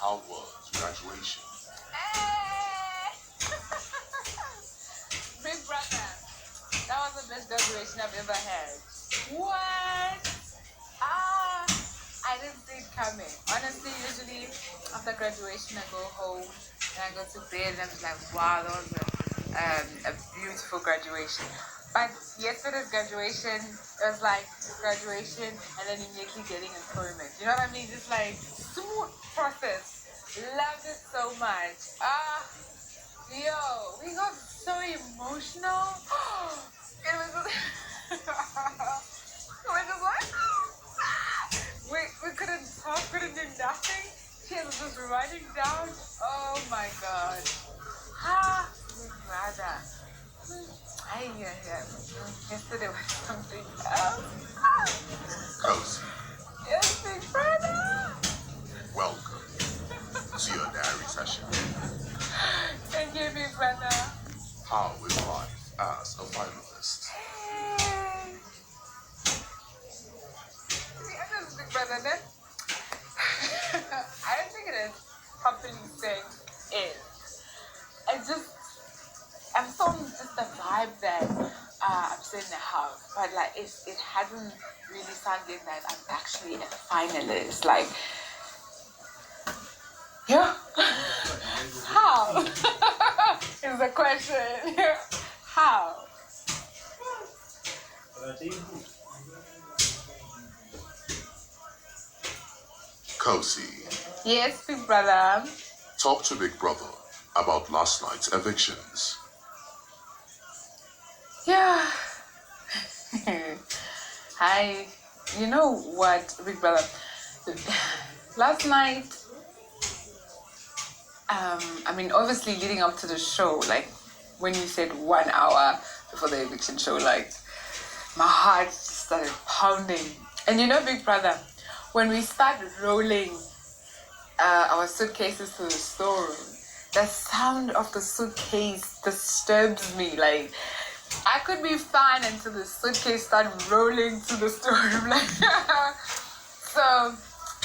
How was graduation? Big brother, that was the best graduation I've ever had. What? I didn't see it coming. Honestly, usually after graduation, I go home and I go to bed and I'm just like, wow, that was a beautiful graduation. But yesterday's graduation, it was like graduation and then immediately getting employment. You know what I mean? Just like smooth process. Loved it so much. Yo, we got so emotional. It was just, we were just like, we couldn't talk, couldn't do nothing. She was just writing down. Oh my god. Big brother. Yesterday was something else. Khosi, Yes, big brother. welcome to your diary session. Thank you, big brother. How is life as a finalist? Hey. See, I'm just big brother, then. I don't think it is properly saying is. I'm so just the vibe that I'm still in the house, but like it hasn't really sunk in that I'm actually a finalist. Like, yeah, how is the question? How? Khosi, Yes, big brother. talk to Big Brother about last night's evictions. Yeah. You know what, big brother? Last night, obviously leading up to the show, like when you said 1 hour before the eviction show, like my heart started pounding. And you know, big brother, when we start rolling our suitcases to the storeroom, the sound of the suitcase disturbs me. Like, I could be fine until the suitcase started rolling to the storeroom. Like, so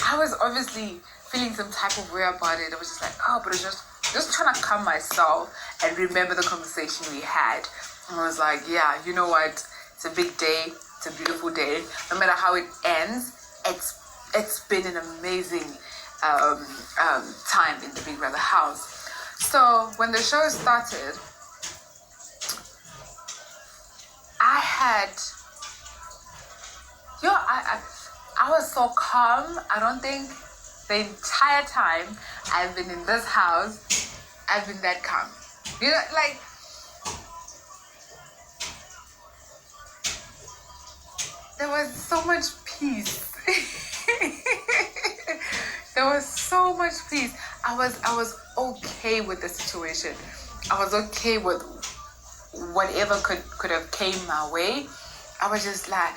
I was obviously feeling some type of way about it. I was just like, but it's just trying to calm myself and remember the conversation we had. And I was like, yeah, you know what? It's a big day. It's a beautiful day. No matter how it ends, it's been an amazing time in the Big Brother house. So when the show started, I was so calm. I don't think the entire time I've been in this house, I've been that calm. You know, like, there was so much peace. There was so much peace. I was okay with the situation. I was okay with whatever could have came my way. I was just like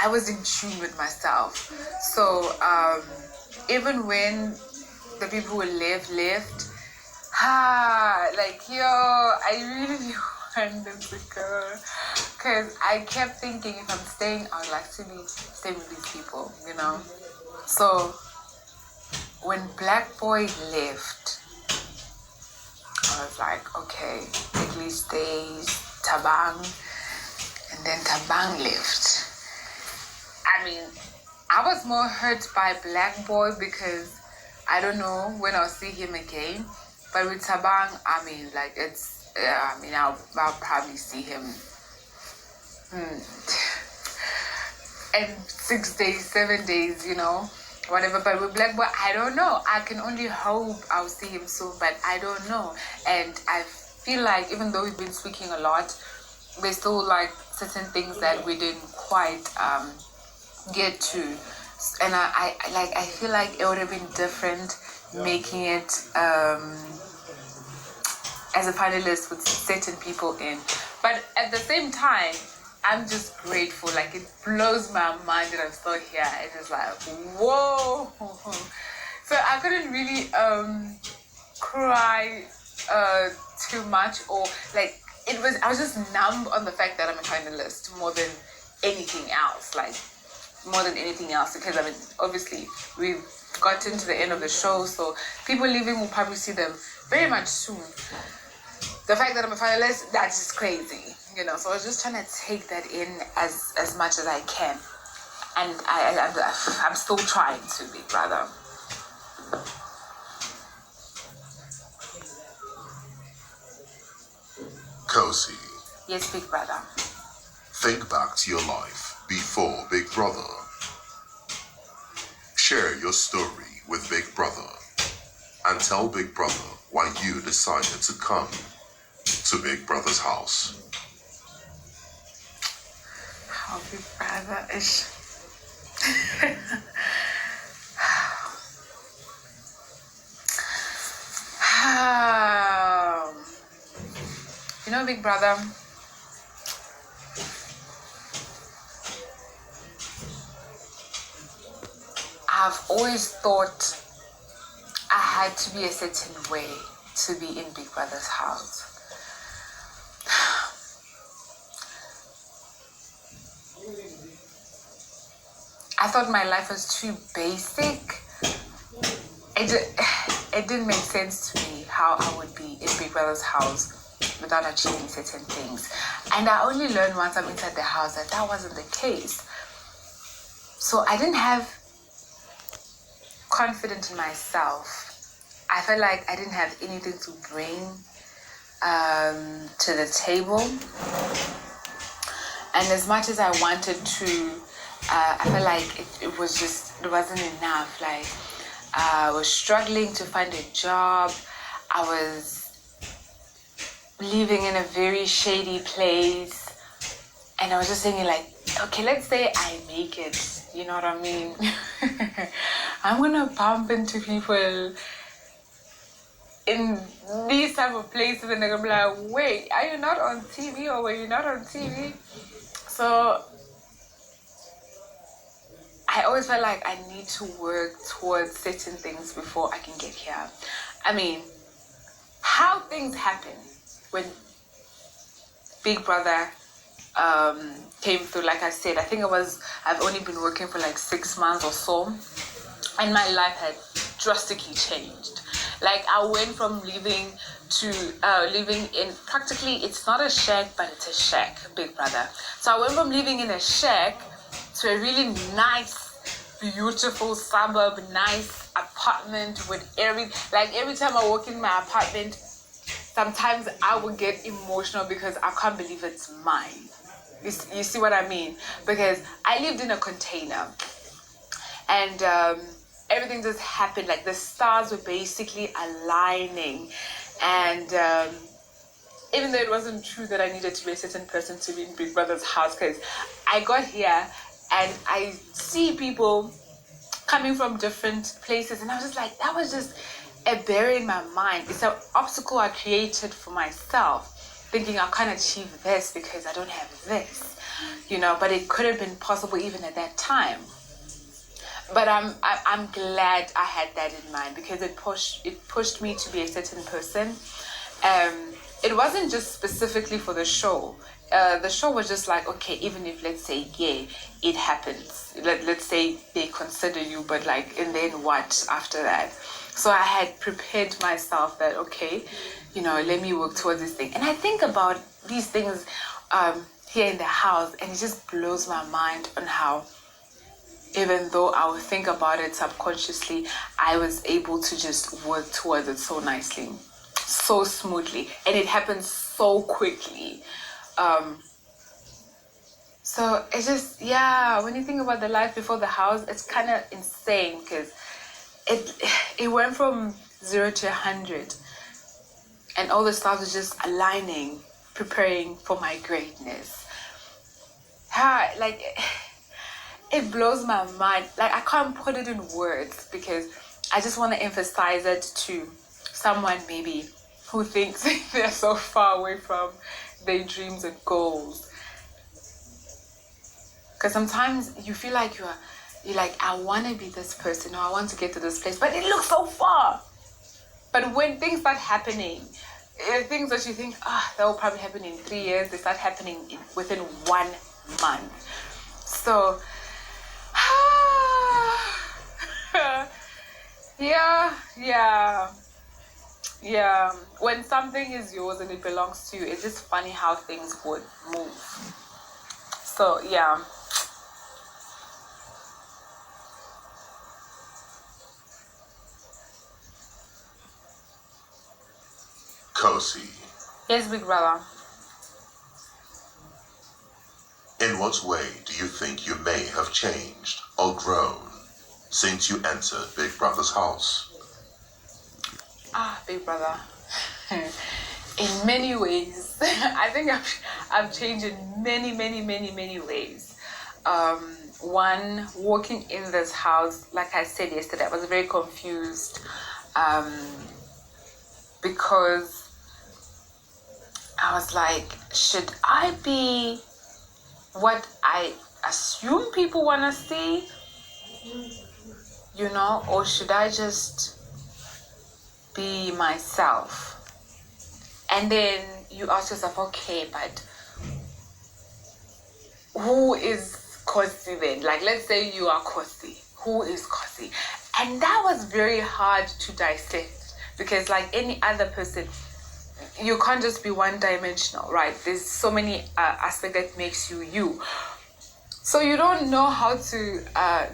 I was in tune with myself. So even when the people who left, I really want them to go, because I kept thinking if I'm staying, I would like to stay with these people, you know. So when Black Boy left, I was like, okay, at least stays Tabang, and then Tabang left. I mean, I was more hurt by Black Boy because I don't know when I'll see him again. But with Tabang, I'll probably see him in 6 days, 7 days, you know, whatever. But with Black Boy, I don't know. I can only hope I'll see him soon, but I don't know. And I feel like even though we've been speaking a lot, there's still like certain things that we didn't quite get to. And I feel like it would have been different making it as a finalist with certain people in. But at the same time, I'm just grateful. Like, it blows my mind that I'm still here. It's just like, whoa. So I couldn't really cry too much, or like I was just numb on the fact that I'm a finalist more than anything else. Because I mean, obviously we've gotten to the end of the show, so people leaving will probably see them very much soon. The fact that I'm a finalist, that's just crazy, you know. So I was just trying to take that in as much as I can, and I'm still trying to, big brother. Khosi, Yes, big brother. think back to your life before Big Brother. Share your story with Big Brother and tell Big Brother why you decided to come to Big Brother's house. Oh, big brother is. You know, big brother, I've always thought I had to be a certain way to be in Big Brother's house. I thought my life was too basic. It didn't make sense to me how I would be in Big Brother's house without achieving certain things. And I only learned once I'm inside the house that that wasn't the case. So I didn't have confidence in myself. I felt like I didn't have anything to bring to the table. And as much as I wanted to, I felt like it wasn't enough. Like, I was struggling to find a job. I was living in a very shady place. And I was just thinking, like, okay, let's say I make it. You know what I mean? I'm going to bump into people in these type of places and they're going to be like, wait, are you not on TV or were you not on TV? So I always felt like I need to work towards certain things before I can get here. I mean, how things happen when Big Brother came through, like I said, I think I've only been working for like 6 months or so, and my life had drastically changed. Like, I went from living in practically, it's not a shack, but it's a shack, Big Brother. So I went from living in a shack to a really nice, beautiful suburb, nice apartment with every time I walk in my apartment, sometimes I would get emotional because I can't believe it's mine. You see what I mean? Because I lived in a container and everything just happened. Like, the stars were basically aligning. And even though it wasn't true that I needed to be a certain person to be in Big Brother's house, because I got here and I see people coming from different places, and I was just like, that was just a barrier in my mind. It's an obstacle I created for myself, thinking I can't achieve this because I don't have this, you know. But it could have been possible even at that time. But I'm glad I had that in mind because it pushed me to be a certain person. It wasn't just specifically for the show. The show was just like, okay, even if, let's say, yeah, it happens. Let's say they consider you, but like, and then what after that? So I had prepared myself that, okay, you know, let me work towards this thing. And I think about these things here in the house, and it just blows my mind on how, even though I would think about it subconsciously, I was able to just work towards it so nicely, so smoothly, and it happened so quickly. So it's just, yeah, when you think about the life before the house, it's kind of insane because it went from 0 to 100, and all the stars was just aligning, preparing for my greatness. Like, it blows my mind. Like, I can't put it in words because I just want to emphasize it to someone maybe who thinks they're so far away from their dreams and goals. Because sometimes you feel like you're like, I want to be this person, or I want to get to this place, but it looks so far. But when things start happening, things that you think, that will probably happen in 3 years, they start happening within 1 month. So Yeah. When something is yours and it belongs to you, it's just funny how things would move. So yeah. Khosi, Yes, big brother. in what way do you think you may have changed or grown since you entered Big Brother's house? Big brother. In many ways, I think I've changed in many ways. One, walking in this house, like I said yesterday, I was very confused because I was like, should I be what I assume people want to see, or should I just be myself? And then you ask yourself, okay, but who is Khosi then? Like, let's say you are Khosi. Who is Khosi? And that was very hard to dissect because, like any other person, you can't just be one-dimensional, right? There's so many aspects that makes you you. So you don't know how to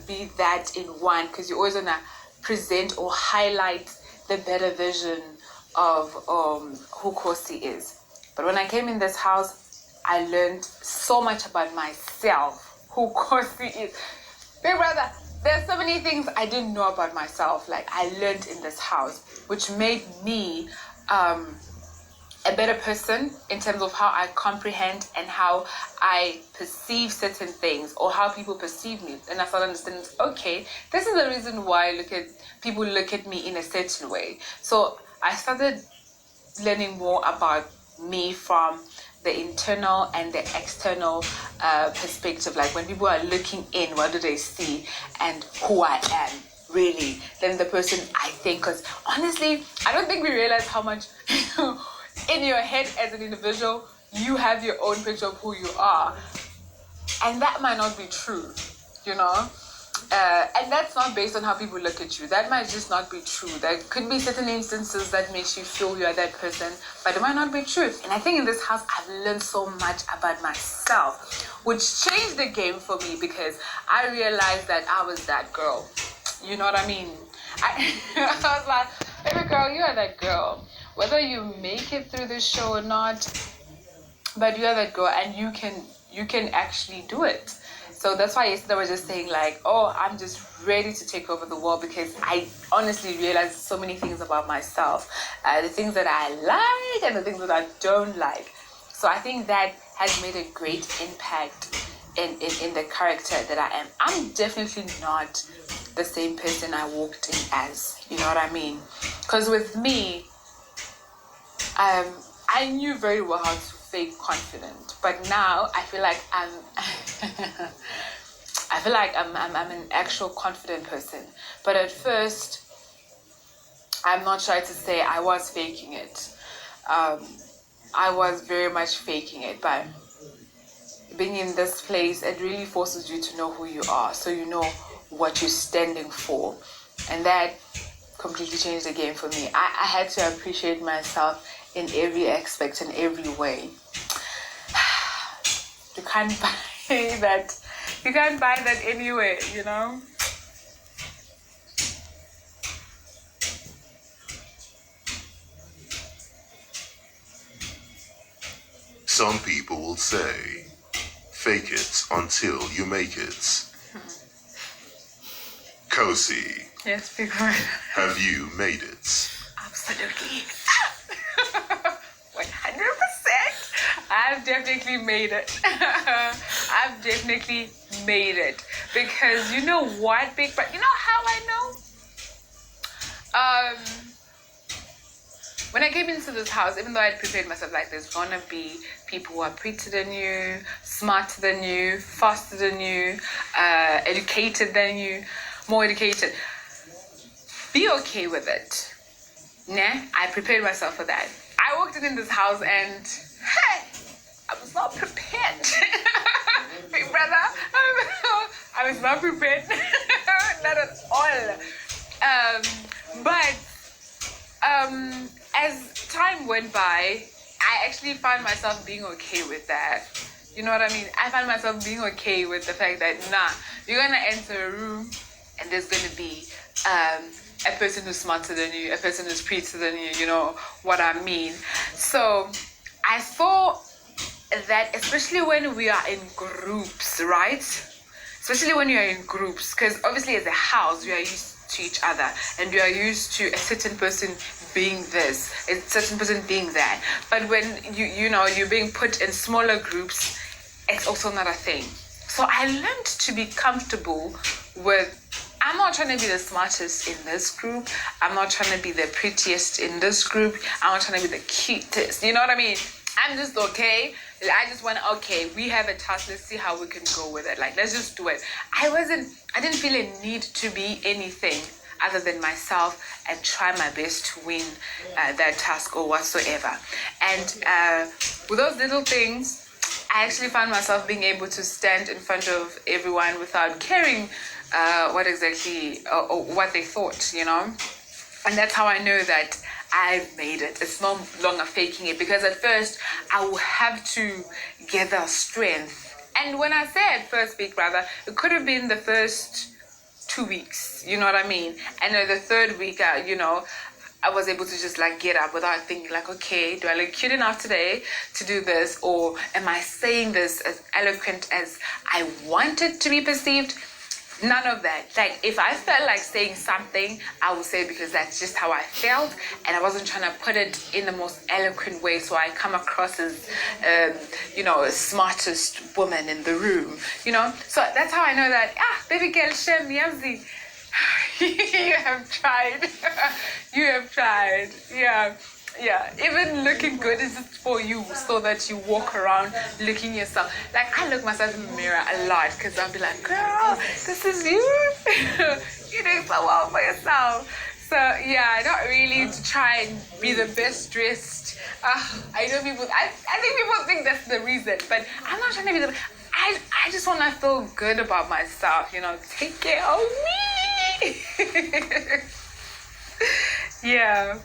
be that in one because you always want to present or highlight the better version of who Khosi is. But when I came in this house, I learned so much about myself, who Khosi is. Big brother, there's so many things I didn't know about myself. Like I learned in this house, which made me a better person in terms of how I comprehend and how I perceive certain things or how people perceive me. And I started understanding, okay, this is the reason why people look at me in a certain way. So I started learning more about me from the internal and the external perspective. Like when people are looking in, what do they see and who I am really than the person I think. Because honestly, I don't think we realize how much in your head as an individual, you have your own picture of who you are. And that might not be true, and that's not based on how people look at you. That might just not be true. There could be certain instances that makes you feel you're that person, but it might not be true. And I think in this house, I've learned so much about myself, which changed the game for me because I realized that I was that girl. You know what I mean? I was like, baby girl, you are that girl. Whether you make it through the show or not, but you are that girl and you can actually do it. So that's why yesterday I was just saying like, oh, I'm just ready to take over the world because I honestly realized so many things about myself, the things that I like and the things that I don't like. So I think that has made a great impact in the character that I am. I'm definitely not the same person I walked in as, you know what I mean? Because with me, I knew very well how to fake confident, but now I feel like I'm I'm an actual confident person. But at first, I'm not shy to say I was faking it. I was very much faking it, but being in this place, it really forces you to know who you are, so you know what you're standing for, and that completely changed the game for me. I had to appreciate myself in every aspect and every way. You can't buy that. You can't buy that anywhere, Some people will say, fake it until you make it. Khosi, Yes, because have you made it? absolutely. 100%. I've definitely made it. I've definitely made it. Because you know what, Big Brother? You know how I know? When I came into this house, even though I had prepared myself like there's gonna be people who are prettier than you, smarter than you, faster than you, educated than you, more educated. Be okay with it. Nah, I prepared myself for that. I walked in this house and, hey, I was not prepared. Big brother, I was not prepared. Not at all. But as time went by, I actually found myself being okay with that. You know what I mean? I found myself being okay with the fact that, nah, you're gonna enter a room and there's gonna be a person who's smarter than you, a person who's prettier than you know what I mean? So I thought that, especially when we are in groups, right? Especially when you're in groups, because obviously as a house, we are used to each other and we are used to a certain person being this, a certain person being that. But when you're being put in smaller groups, it's also not a thing. So I learned to be comfortable with, I'm not trying to be the smartest in this group. I'm not trying to be the prettiest in this group. I'm not trying to be the cutest. You know what I mean? I'm just okay. I just want, okay, we have a task. Let's see how we can go with it. Like, let's just do it. I didn't feel a need to be anything other than myself and try my best to win that task or whatsoever. And with those little things, I actually found myself being able to stand in front of everyone without caring what exactly or what they thought, you know? And that's how I know that I've made it. It's no longer faking it, because at first I will have to gather strength. And when I said first Big Brother, it could have been the first 2 weeks, you know what I mean? And then the third week, I was able to just like get up without thinking like, okay, do I look cute enough today to do this? Or am I saying this as eloquent as I want it to be perceived? None of that. Like, if I felt like saying something, I would say it because that's just how I felt, and I wasn't trying to put it in the most eloquent way so I come across as, smartest woman in the room, you know? So that's how I know that, baby girl, Shem, Yamzi, you have tried. You have tried. Yeah, even looking good is just for you, so that you walk around looking yourself. Like, I look myself in the mirror a lot because I'll be like, girl, this is you. You're doing so well for yourself. So yeah, not really to try and be the best dressed. I know people, I think people think that's the reason, but I'm not trying to be the, I just want to feel good about myself, you know, take care of me. Yeah.